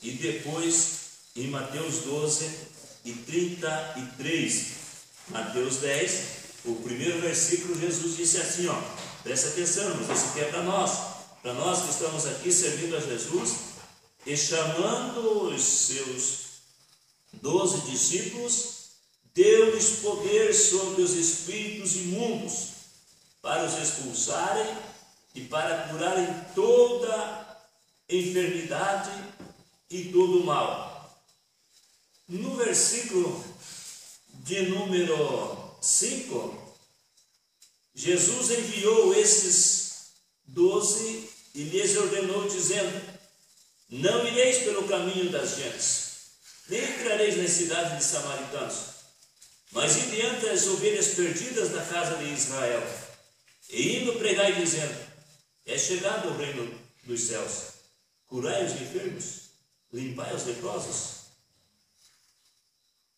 e depois em Mateus 12 e 33. Mateus 10, o primeiro versículo, Jesus disse assim, ó, presta atenção, mas isso aqui é para nós que estamos aqui servindo a Jesus, e chamando os seus 12 discípulos, deu-lhes poder sobre os espíritos imundos, para os expulsarem e para curarem toda enfermidade e todo mal. No versículo de número 5, Jesus enviou esses 12 e lhes ordenou, dizendo: não ireis pelo caminho das gentes, nem entrareis nas cidades de samaritanos, mas ide entre as ovelhas perdidas da casa de Israel, e indo pregai dizendo: é chegado o reino dos céus, curai os enfermos, limpai os leprosos,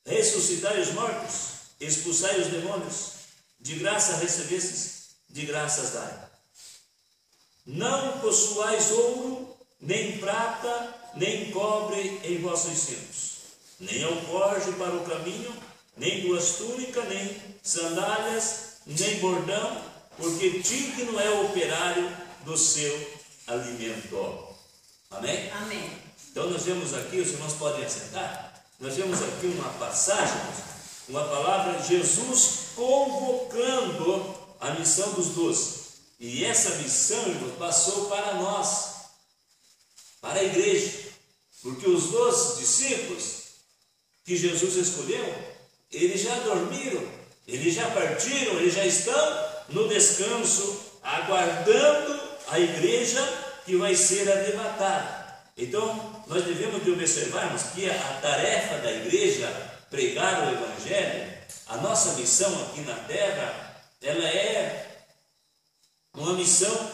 ressuscitai os mortos, expulsai os demônios, de graça recebestes, de graças dai. Não possuais ouro, nem prata, nem cobre em vossos cintos, nem alforje para o caminho, nem duas túnicas, nem sandálias, nem bordão, porque digno é o operário do seu alimento. Amém? Amém. Então nós vemos aqui, os irmãos podem assentar, nós vemos aqui uma passagem, uma palavra de Jesus convocando a missão dos 12. E essa missão, irmãos, passou para nós, para a igreja, porque os 12 discípulos que Jesus escolheu, eles já dormiram, eles já partiram, eles já estão no descanso, aguardando a igreja que vai ser arrebatada. Então, nós devemos de observarmos que a tarefa da igreja, pregar o Evangelho, a nossa missão aqui na terra, ela é uma missão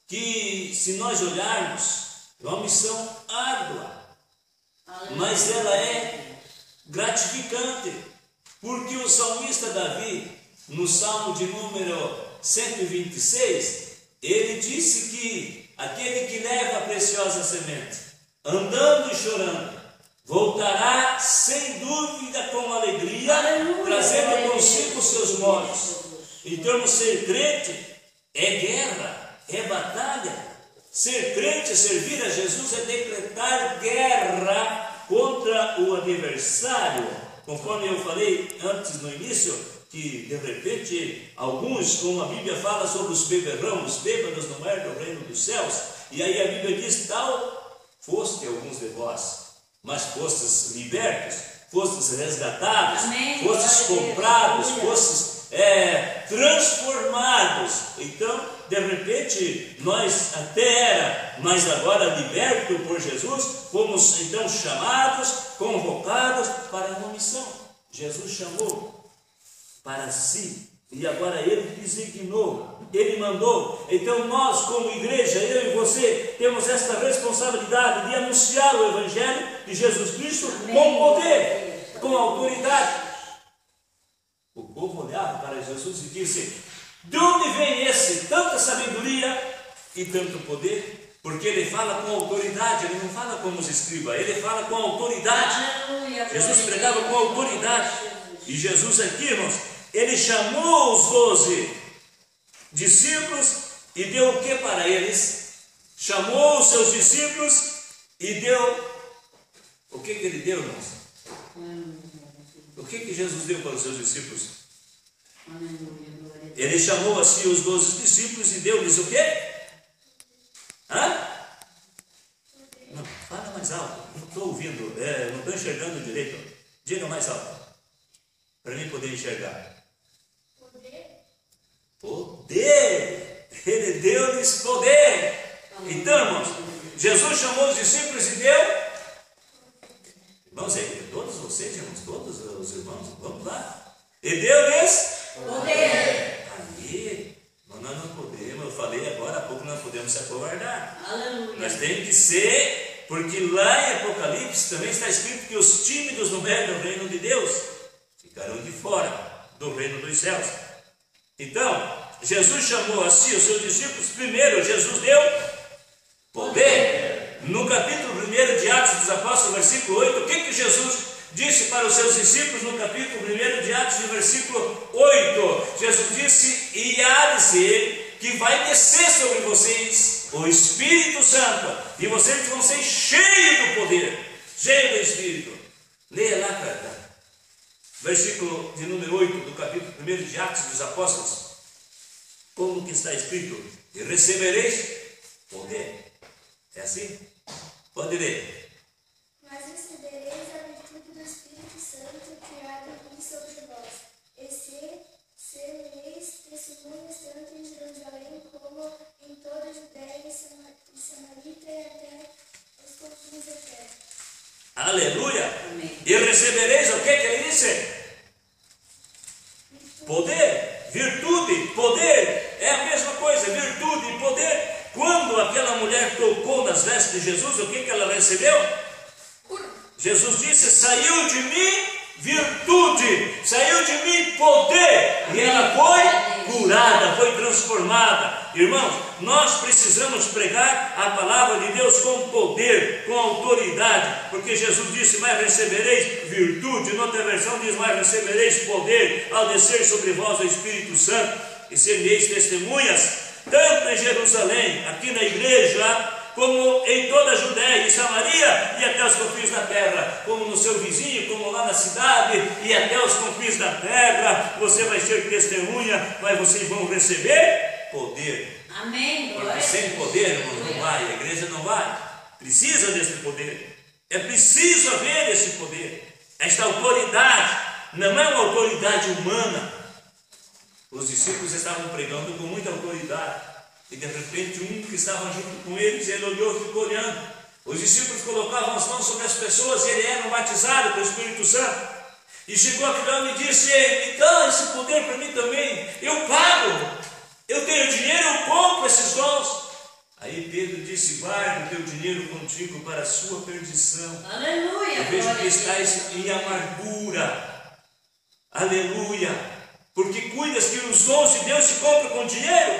que, se nós olharmos, é uma missão árdua, mas ela é gratificante, porque o salmista Davi, no Salmo de número 126, ele disse que aquele que leva a preciosa semente, andando e chorando, voltará sem dúvida com alegria, trazendo consigo seus molhos. Então, ser crente é guerra, é batalha. Ser crente, servir a Jesus, é decretar guerra contra o adversário. Conforme eu falei antes no início, que de repente alguns, como a Bíblia fala sobre os beberrão, os bêbados não herdam o reino dos céus, e aí a Bíblia diz: tal foste alguns de vós, mas fostes libertos, fostes resgatados, amém, fostes comprados, fostes transformados. Então, de repente, nós até era, mas agora liberto por Jesus, fomos então chamados, convocados para uma missão. Jesus chamou para si, e agora Ele designou, Ele mandou. Então nós, como igreja, eu e você, temos esta responsabilidade de anunciar o Evangelho de Jesus Cristo, amém, com poder, com autoridade. O povo olhava para Jesus e disse: de onde vem esse, tanta sabedoria e tanto poder? Porque ele fala com autoridade, ele não fala como os escribas, ele fala com autoridade. Aleluia, Jesus pregava com autoridade. E Jesus aqui, irmãos, ele chamou os 12 discípulos e deu o que para eles? Chamou os seus discípulos e deu o que ele deu, irmãos? O que Jesus deu para os seus discípulos? Ele chamou assim os 12 discípulos e deu-lhes o quê? Não, fala mais alto, não estou ouvindo, não estou enxergando direito. Diga mais alto, para mim poder enxergar. Poder! Ele deu-lhes poder. Então, irmãos, Jesus chamou os discípulos e deu. Irmãos, todos vocês, irmãos, todos os irmãos, vamos lá. E deu-lhes poder. Aí, nós não podemos, eu falei agora há pouco, nós podemos se acovardar. Aleluia. Nós temos que ser, porque lá em Apocalipse também está escrito que os tímidos não herdam o reino de Deus, ficarão de fora do reino dos céus. Então, Jesus chamou assim os seus discípulos. Primeiro, Jesus deu poder. No capítulo 1 de Atos dos Apóstolos, versículo 8, o que Jesus disse para os seus discípulos no capítulo 1 de Atos, versículo 8? Jesus disse: e há de ser que vai descer sobre vocês o Espírito Santo, e vocês vão ser cheios do poder, cheios do Espírito. Leia lá, cara. Versículo de número 8 do capítulo 1 de Atos dos Apóstolos. Como que está escrito? E recebereis poder. É assim? Pode ler. Mas recebereis a virtude do Espírito Santo que há de vir sobre vós, e sereis testemunhas tanto em Jerusalém como em toda a Judéia e Samaria e até os confins da terra. Aleluia! Amém. E recebereis o que ele disse? Poder, virtude, poder, é a mesma coisa, virtude e poder. Quando aquela mulher tocou nas vestes de Jesus, o que ela recebeu? Jesus disse: saiu de mim virtude, saiu de mim poder, e ela foi curada, foi transformada. Irmãos, nós precisamos pregar a palavra de Deus com poder, com autoridade, porque Jesus disse: mas recebereis virtude. Noutra versão diz: mas recebereis poder ao descer sobre vós o Espírito Santo, e sereis testemunhas tanto em Jerusalém, aqui na igreja, como em toda a Judéia e Samaria e até os confins da terra, como no seu vizinho, como lá na cidade e até os confins da terra. Você vai ser testemunha, mas vocês vão receber poder. Amém. Porque sem poder, irmão, não vai, a igreja não vai. Precisa desse poder. É preciso haver esse poder. Esta autoridade não é uma autoridade humana. Os discípulos estavam pregando com muita autoridade, e de repente um que estava junto com eles, ele olhou e ficou olhando. Os discípulos colocavam as mãos sobre as pessoas e eles eram batizados pelo Espírito Santo. E chegou aquele homem e disse: me dá esse poder para mim também, eu pago, eu tenho dinheiro, eu compro esses dons. Aí Pedro disse: guarda o teu dinheiro contigo para a sua perdição. Aleluia. Eu vejo que estás em amargura. Aleluia. Porque cuidas que os dons de Deus se compram com dinheiro?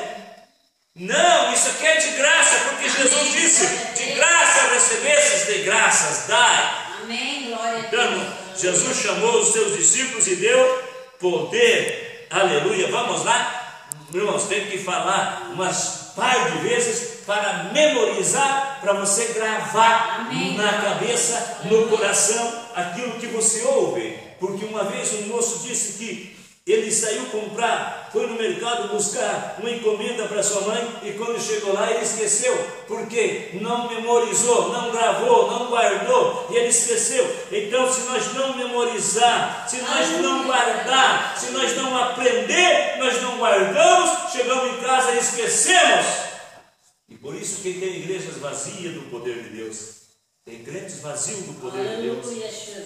Não, isso aqui é de graça, porque Jesus disse: de graça recebestes, de graças dai. Amém, glória a Deus. Então, Jesus chamou os seus discípulos e deu poder. Aleluia. Vamos lá? Irmãos, tem que falar umas par de vezes para memorizar, para você gravar na cabeça, no coração, aquilo que você ouve. Porque uma vez um moço disse que ele saiu comprar, foi no mercado buscar uma encomenda para sua mãe, e quando chegou lá ele esqueceu, porque não memorizou, não gravou, não guardou, e ele esqueceu. Então, se nós não memorizar, se nós não guardar, se nós não aprender, nós não guardamos, chegamos em casa e esquecemos. E por isso que tem igrejas vazias do poder de Deus. Tem crentes vazios do poder de Deus,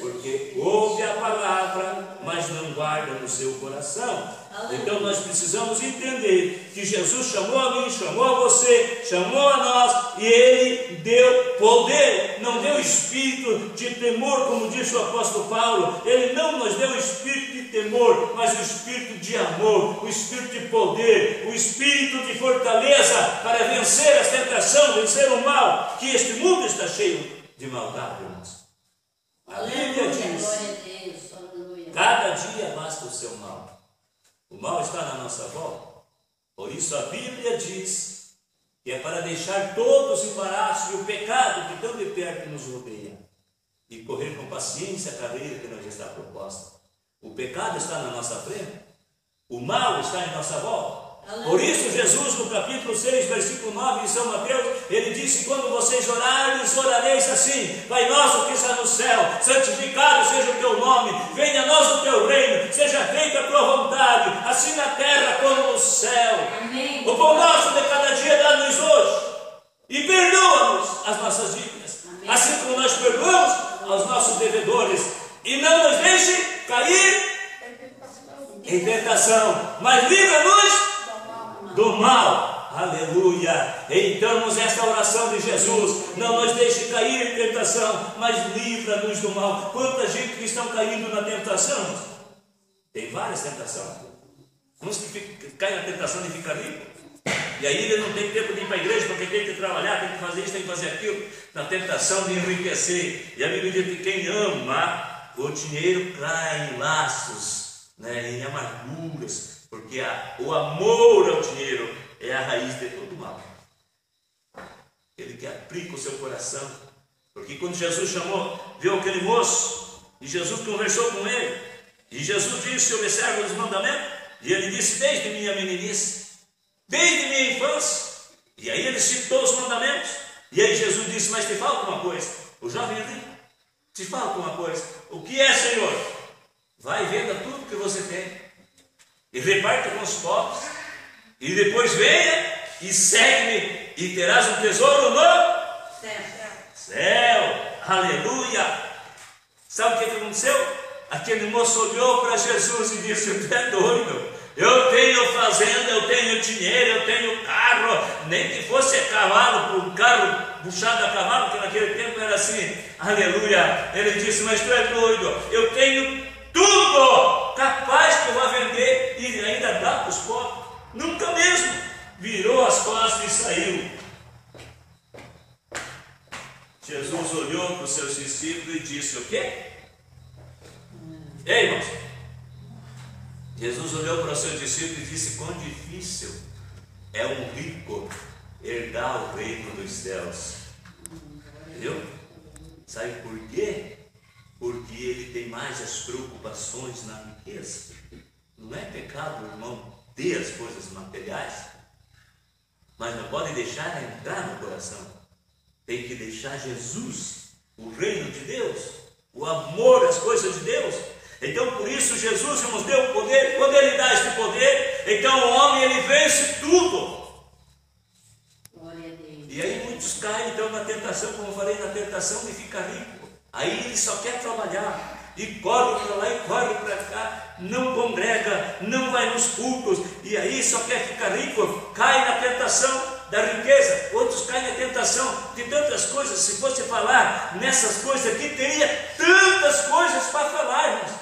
porque ouve a palavra, mas não guarda no seu coração. Então nós precisamos entender que Jesus chamou a mim, chamou a você, chamou a nós, e Ele deu poder. Não deu espírito de temor, como disse o apóstolo Paulo. Ele não nos deu espírito de temor, mas o espírito de amor, o espírito de poder, o espírito de fortaleza para vencer as tentações, vencer o mal, que este mundo está cheio de maldade, irmãos. A Bíblia diz: cada dia basta o seu mal. O mal está na nossa volta. Por isso a Bíblia diz que é para deixar todos embaraços e o pecado que tão de perto nos rodeia, e correr com paciência a carreira que nos está proposta. O pecado está na nossa frente, o mal está em nossa volta. Por isso Jesus, no capítulo 6, versículo 9 de São Mateus, ele disse: quando vocês orarem, orareis assim: Pai nosso que está no céu, santificado seja o teu nome, venha a nós o teu reino, seja feita a tua vontade, assim na terra como no céu. Amém. O pão nosso de cada dia dá-nos hoje, e perdoa-nos as nossas dívidas, assim como nós perdoamos aos nossos devedores, e não nos deixe cair em tentação, mas livra-nos do mal. Aleluia. Então, esta oração de Jesus: não nos deixe cair em tentação, mas livra-nos do mal. Quanta gente que estão caindo na tentação? Tem várias tentações. Uns que caem na tentação de ficar rico, E aí ele não tem tempo de ir para a igreja porque tem que trabalhar, tem que fazer isso, tem que fazer aquilo, na tentação de enriquecer. E a Bíblia diz que quem ama o dinheiro cai em laços, né, em amarguras, porque o amor ao dinheiro é a raiz de todo mal. Ele que aplica o seu coração. Porque quando Jesus chamou, viu aquele moço, e Jesus conversou com ele, e Jesus disse: observa os mandamentos, e ele disse: desde minha meninice, desde minha infância. E aí ele citou os mandamentos, e aí Jesus disse: mas te falta uma coisa. O jovem ali, te falta uma coisa. O que é, Senhor? Vai e venda tudo que você tem, e reparta com os pobres, e depois venha e segue-me, e terás um tesouro no céu. Aleluia. Sabe o que aconteceu? Aquele moço olhou para Jesus e disse: tu é doido, eu tenho fazenda, eu tenho dinheiro, eu tenho carro, nem que fosse cavalo, um carro puxado a cavalo, que naquele tempo era assim. Aleluia. Ele disse: mas tu é doido, eu tenho tudo capaz que eu vou vender e ainda dá para os pobres. Nunca mesmo. Virou as costas e saiu. Jesus olhou para os seus discípulos e disse: o quê? Ei, irmãos, Jesus olhou para os seus discípulos e disse: quão difícil é um rico herdar o reino dos céus. Entendeu? Sabe por quê? Porque ele tem mais as preocupações na riqueza. Não é pecado, irmão, ter as coisas materiais, mas não pode deixar entrar no coração. Tem que deixar Jesus, o reino de Deus, o amor às coisas de Deus. Então por isso Jesus nos deu o poder. Quando ele dá este poder, então o homem ele vence tudo. Glória a Deus. E aí muitos caem então na tentação, como eu falei, na tentação de ficar rico. Aí ele só quer trabalhar, e corre para lá e corre para cá, não congrega, não vai nos cultos, e aí só quer ficar rico, cai na tentação da riqueza. Outros caem na tentação de tantas coisas. Se fosse falar nessas coisas aqui, teria tantas coisas para falar, irmãos.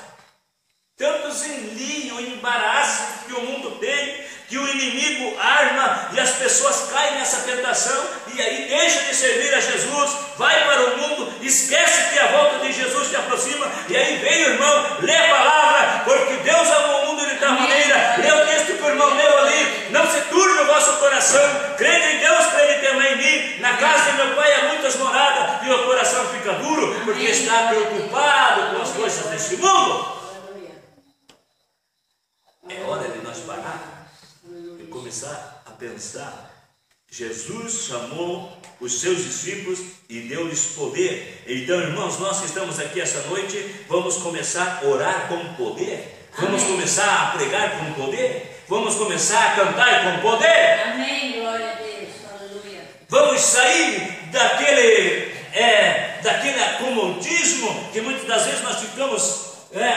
Tantos enlios, embaraços que o mundo tem, que o inimigo arma, e as pessoas caem nessa tentação, e aí deixa de servir a Jesus, vai para o mundo, esquece que a volta de Jesus se aproxima, e aí vem o irmão, lê a palavra, porque Deus amou o mundo de tal maneira. Lê o texto que o irmão leu ali: não se turbe o vosso coração, crede em Deus, crede também em mim, na casa de meu pai há muitas moradas, e o coração fica duro, porque está preocupado com as coisas deste mundo. É hora de nós parar e começar a pensar. Jesus chamou os seus discípulos e deu-lhes poder. Então, irmãos, nós que estamos aqui essa noite, vamos começar a orar com poder. Vamos começar a pregar com poder. Vamos começar a cantar com poder. Amém, glória a Deus, aleluia. Vamos sair daquele acomodismo que muitas das vezes nós ficamos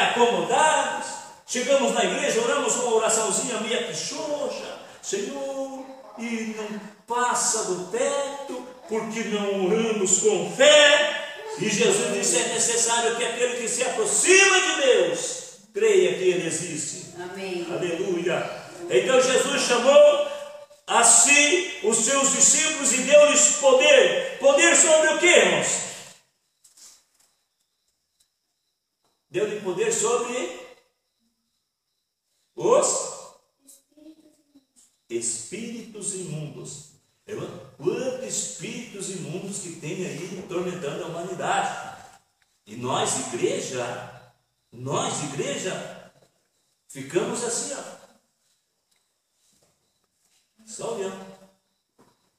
acomodados. Chegamos na igreja, oramos uma oraçãozinha meia pichoxa, Senhor, e não passa do teto, porque não oramos com fé. E Jesus disse: é necessário que aquele que se aproxima de Deus creia que Ele existe. Amém. Aleluia. Então Jesus chamou a si os seus discípulos e deu-lhes poder. Poder sobre o que, irmãos? Deu-lhe poder sobre os espíritos imundos. Quantos espíritos imundos que tem aí atormentando a humanidade. E nós, igreja, ficamos assim, ó, só olhando.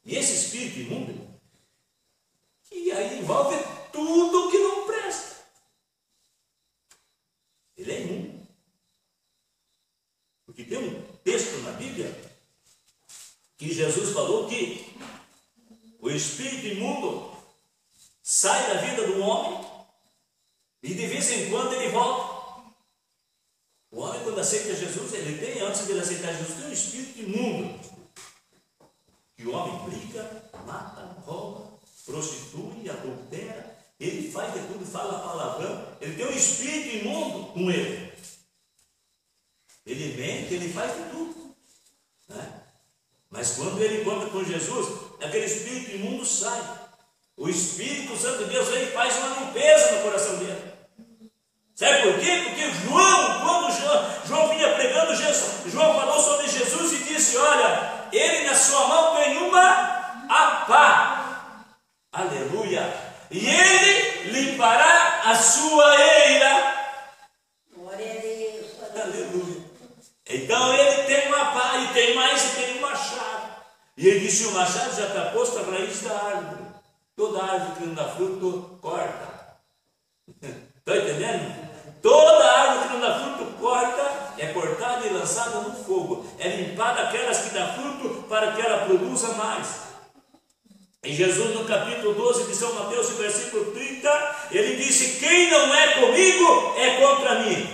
E esse espírito imundo, que aí envolve tudo que não presta, ele é imundo. Porque tem um texto na Bíblia que Jesus falou que o espírito imundo sai da vida do homem e de vez em quando ele volta. O homem, quando aceita Jesus, ele tem, antes de ele aceitar Jesus, tem um espírito imundo. Que o homem briga, mata, rouba, prostitui, adultera, ele faz de tudo, fala palavrão. Ele tem um espírito imundo com ele. Ele mente, ele faz de tudo, né? Mas quando ele encontra com Jesus, aquele espírito imundo sai. O Espírito Santo de Deus aí faz uma limpeza no coração dele. Sabe por quê? Porque quando João vinha pregando, João falou sobre Jesus e disse: olha, ele na sua mão tem uma pá. Aleluia. E ele limpará a sua eira. Glória a Deus. Aleluia. Então ele tem uma pá, e tem mais, e tem um machado. E ele disse: o machado já está posto à raiz da árvore. Toda árvore que não dá fruto, corta. Está entendendo? Toda árvore que não dá fruto, corta, é cortada e lançada no fogo. É limpada aquelas que dão fruto para que ela produza mais. E Jesus, no capítulo 12 de São Mateus, no versículo 30, ele disse: quem não é comigo é contra mim.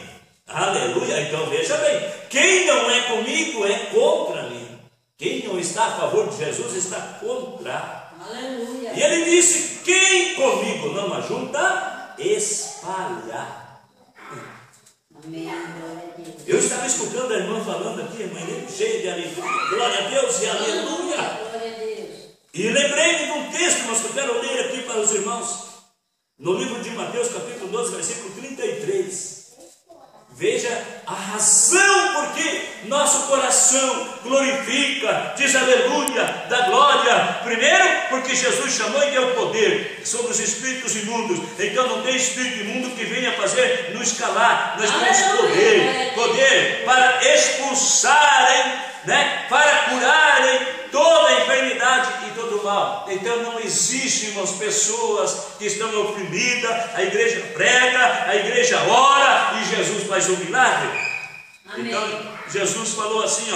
Aleluia. Então veja bem, quem não é comigo é contra mim. Quem não está a favor de Jesus está contra. Aleluia. E ele disse: quem comigo não ajunta, espalha. Amém. Glória a Deus. Eu estava escutando a irmã falando aqui, a irmã cheia de alegria. Glória a Deus e aleluia. Glória a Deus. E lembrei-me de um texto, mas que eu quero ler aqui para os irmãos. No livro de Mateus, capítulo 12, versículo 33. Veja a razão por que nosso coração glorifica, diz aleluia, dá glória. Primeiro, porque Jesus chamou e deu poder sobre os espíritos imundos. Então não tem espírito imundo que venha fazer nos calar. Nós temos poder para expulsarem, né, para curarem toda a enfermidade e todo o mal. Então não existe, irmãos, pessoas que estão oprimidas. A igreja prega, a igreja ora e Jesus faz um milagre. Amém. Então Jesus falou assim,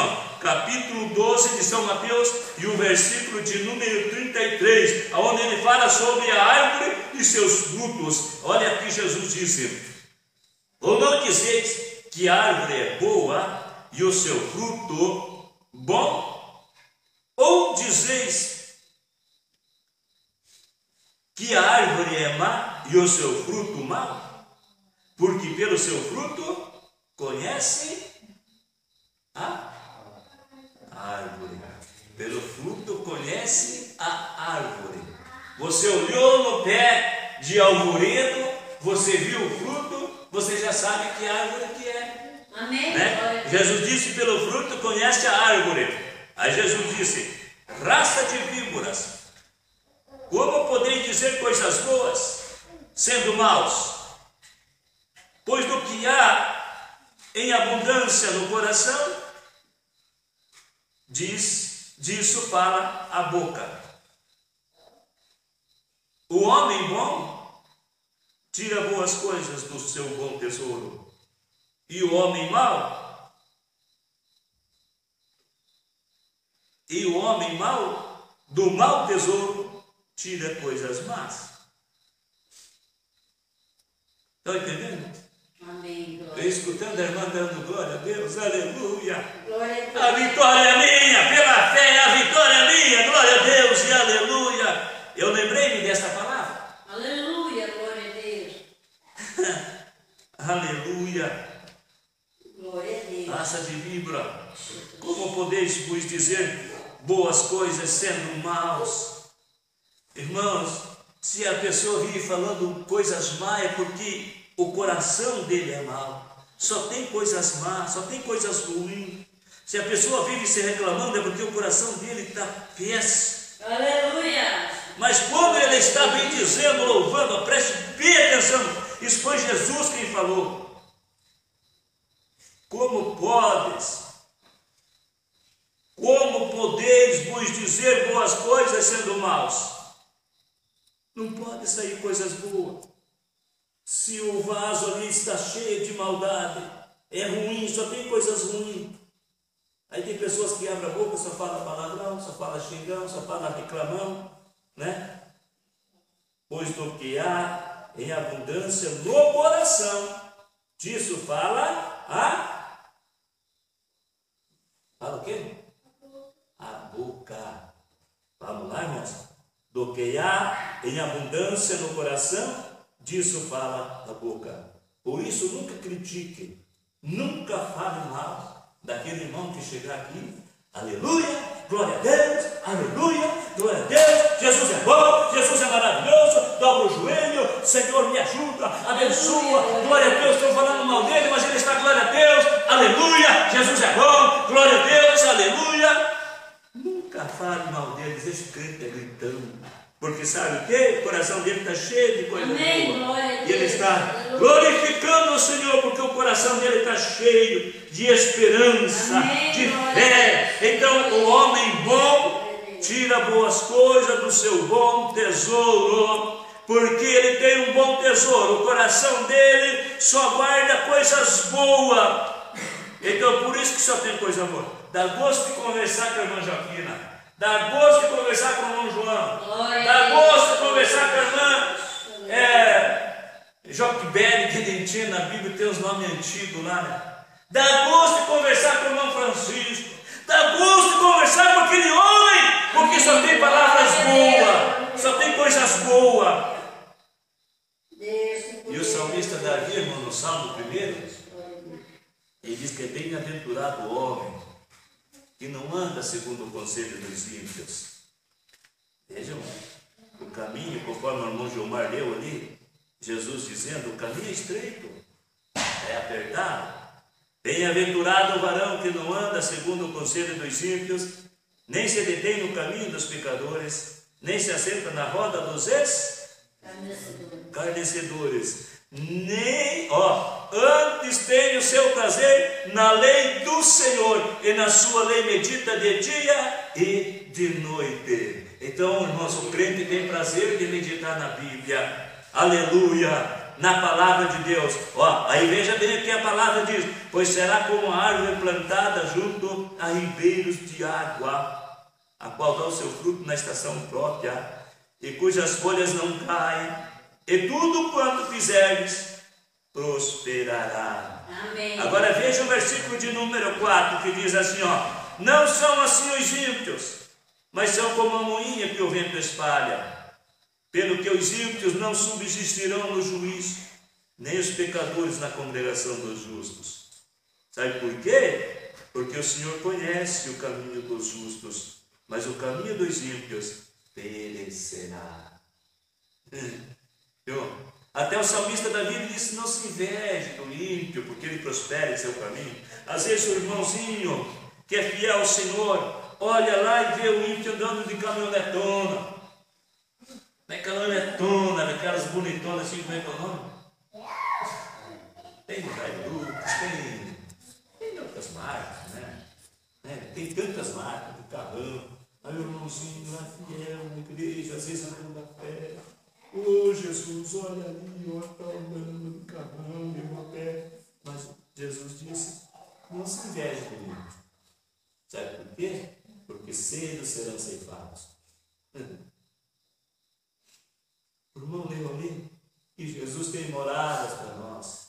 capítulo 12 de São Mateus e o versículo de número 33, onde ele fala sobre a árvore e seus frutos. Olha aqui, Jesus disse: ou não dizeis que a árvore é boa e o seu fruto bom? Ou dizeis que a árvore é má e o seu fruto mau? Porque pelo seu fruto conhece a árvore. Pelo fruto conhece a árvore. Você olhou no pé de alvoredo, você viu o fruto, você já sabe que árvore que é. Amém. Né? Jesus disse: pelo fruto conhece a árvore. Aí Jesus disse: raça de víboras, como podeis dizer coisas boas, sendo maus? Pois do que há em abundância no coração, disso fala a boca. O homem bom tira boas coisas do seu bom tesouro, e o homem mau do mau tesouro tira coisas más. Estão entendendo? Amém. Estou escutando a irmã dando glória a Deus, aleluia. Glória a Deus. A vitória é minha, pela fé, a vitória é minha, glória a Deus e aleluia. Eu lembrei-me desta palavra. Aleluia, glória a Deus. Aleluia. Glória a Deus. Raça de víbora, como podeis vos dizer boas coisas sendo maus? Irmãos, se a pessoa vive falando coisas más, é porque o coração dele é mau. Só tem coisas más, só tem coisas ruins. Se a pessoa vive se reclamando, é porque o coração dele está péssimo. Aleluia. Mas quando ele está bem dizendo, louvando, preste bem atenção, isso foi Jesus quem falou. Como podeis vos dizer boas coisas sendo maus? Não pode sair coisas boas. Se o vaso ali está cheio de maldade, é ruim, só tem coisas ruins. Aí tem pessoas que abrem a boca, só fala palavrão, só fala xingão, só fala reclamão, né? Pois do que há em abundância no coração, disso fala Fala o quê? A boca. Vamos lá, irmãos? Do que há em abundância no coração, disso fala a boca. Por isso, nunca critique, nunca fale mal daquele irmão que chegar aqui, aleluia, glória a Deus, aleluia, glória a Deus, Jesus é bom, Jesus é maravilhoso, dobra o joelho, Senhor me ajuda, abençoa, glória a Deus, estou falando mal dele, mas ele está, glória a Deus, aleluia, Jesus é bom, glória a Deus, aleluia. Nunca fale mal deles, deixa o crente gritando. Porque sabe o que? O coração dele está cheio de coisa boa. E ele está glorificando o Senhor, porque o coração dele está cheio de esperança, de fé. Então o homem bom tira boas coisas do seu bom tesouro, porque ele tem um bom tesouro. O coração dele só guarda coisas boas. Então por isso que só tem coisa boa. Dá gosto de conversar com a irmã Joaquina. Dá gosto de conversar com o irmão João. Dá gosto de conversar com a irmã Joquebede, que nem tinha na Bíblia, tem os nomes antigos lá, né? Dá gosto de conversar com o irmão Francisco. Dá gosto de conversar com aquele homem, porque só tem palavras boas, só tem coisas boas. E o salmista Davi, irmão, no Salmo 1, ele diz que é bem-aventurado o homem que não anda segundo o conselho dos ímpios. Vejam, o caminho, conforme o irmão Gilmar leu ali, Jesus dizendo, o caminho é estreito, é apertado. Bem-aventurado o varão que não anda segundo o conselho dos ímpios, nem se detém no caminho dos pecadores, nem se assenta na roda dos escarnecedores. Nem, antes tem o seu prazer na lei do Senhor, e na sua lei medita de dia e de noite. Então, irmãos, o crente tem prazer de meditar na Bíblia, aleluia, na palavra de Deus. Aí veja bem o que a palavra diz: pois será como a árvore plantada junto a ribeiros de água, a qual dá o seu fruto na estação própria, e cujas folhas não caem, e tudo quanto fizeres prosperará. Amém. Agora veja o versículo de número 4, que diz assim, não são assim os ímpios, mas são como a moinha que o vento espalha. Pelo que os ímpios não subsistirão no juízo, nem os pecadores na congregação dos justos. Sabe por quê? Porque o Senhor conhece o caminho dos justos, mas o caminho dos ímpios perecerá. Até o salmista Davi disse: não se inveje do ímpio, porque ele prospera em seu caminho. Às vezes o irmãozinho que é fiel ao Senhor olha lá e vê o ímpio andando de caminhonetona. Não é caminhonetona, aquelas bonitonas assim, como é que é o nome? Tem Hilux, tem outras marcas, né? Tem tantas marcas de carrão. Aí o irmãozinho lá fiel na igreja, às vezes andando a pé. Jesus, olha ali, está andando de carrão, de a pé. Mas Jesus disse: não se inveje do ímpio. Sabe por quê? Porque cedo serão ceifados. O irmão leu ali que Jesus tem moradas para nós.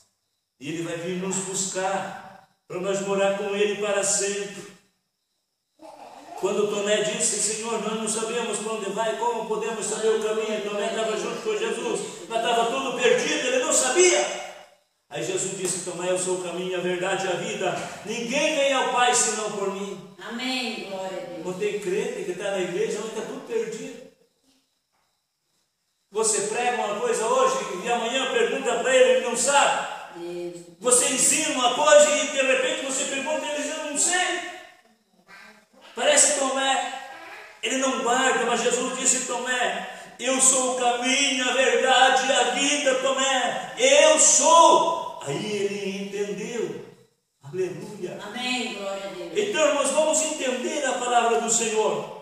E Ele vai vir nos buscar para nós morar com Ele para sempre. Quando Tomé disse: Senhor, nós não sabemos para onde vai, como podemos saber o caminho? Tomé estava junto com Jesus, mas estava tudo perdido, ele não sabia. Aí Jesus disse: Tomé, eu sou o caminho, a verdade e a vida. Ninguém vem ao Pai senão por mim. Amém, glória a Deus. Não tem crente que está na igreja, mas está tudo perdido. Você prega uma coisa hoje e amanhã pergunta para ele não sabe. Você ensina uma coisa e de repente você pergunta e ele diz: eu não sei. Parece Tomé, ele não guarda, mas Jesus disse: Tomé, eu sou o caminho, a verdade e a vida, Tomé, eu sou. Aí ele entendeu. Aleluia. Amém, glória a Deus. Então, irmãos, vamos entender a palavra do Senhor.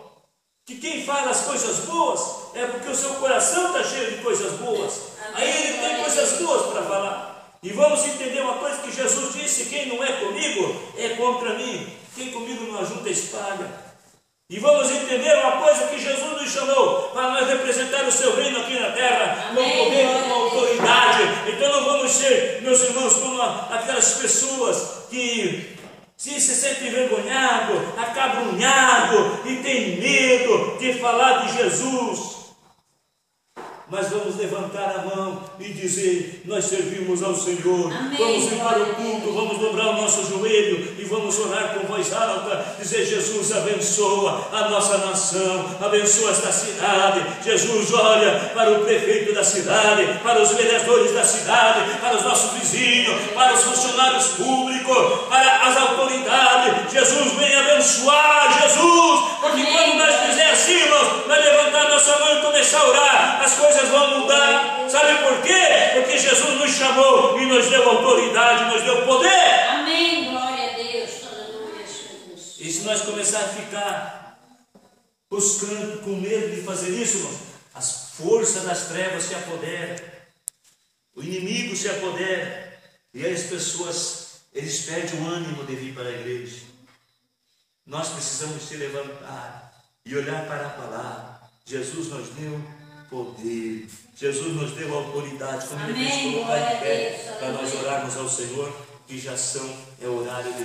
Que quem fala as coisas boas é porque o seu coração está cheio de coisas boas. Amém. Aí ele tem coisas boas para falar. E vamos entender uma coisa que Jesus disse: quem não é comigo é contra mim. Quem comigo não ajunta espalha. E vamos entender uma coisa que Jesus nos chamou para nós representar o seu reino aqui na terra, com poder e com autoridade. Então não vamos ser, meus irmãos, como aquelas pessoas que se sente envergonhado, acabrunhado e tem medo de falar de Jesus. mas vamos levantar a mão e dizer: nós servimos ao Senhor. Amém. Vamos vir para o culto, vamos dobrar o nosso joelho e vamos orar com voz alta, dizer: Jesus, abençoa a nossa nação, abençoa esta cidade. Jesus, olha para o prefeito da cidade, para os vereadores da cidade, para os nossos vizinhos, para os funcionários públicos, para as autoridades. Jesus, vem abençoar, Jesus, porque Amém. quando nós fizer assim, irmãos, nós levantar nossa mão e começar a orar, as coisas vão mudar. Sabe por quê? Porque Jesus nos chamou e nos deu autoridade, nos deu poder. Amém, glória a Deus, aleluia, Jesus. E se nós começarmos a ficar buscando, com medo de fazer isso, irmãos, as forças das trevas se apoderam, o inimigo se apodera, e aí as pessoas, eles perdem o ânimo de vir para a igreja. Nós precisamos se levantar e olhar para a palavra. Jesus nos deu poder, Jesus nos deu autoridade, como ele fez colocar em pé, para nós orarmos ao Senhor, que já é horário de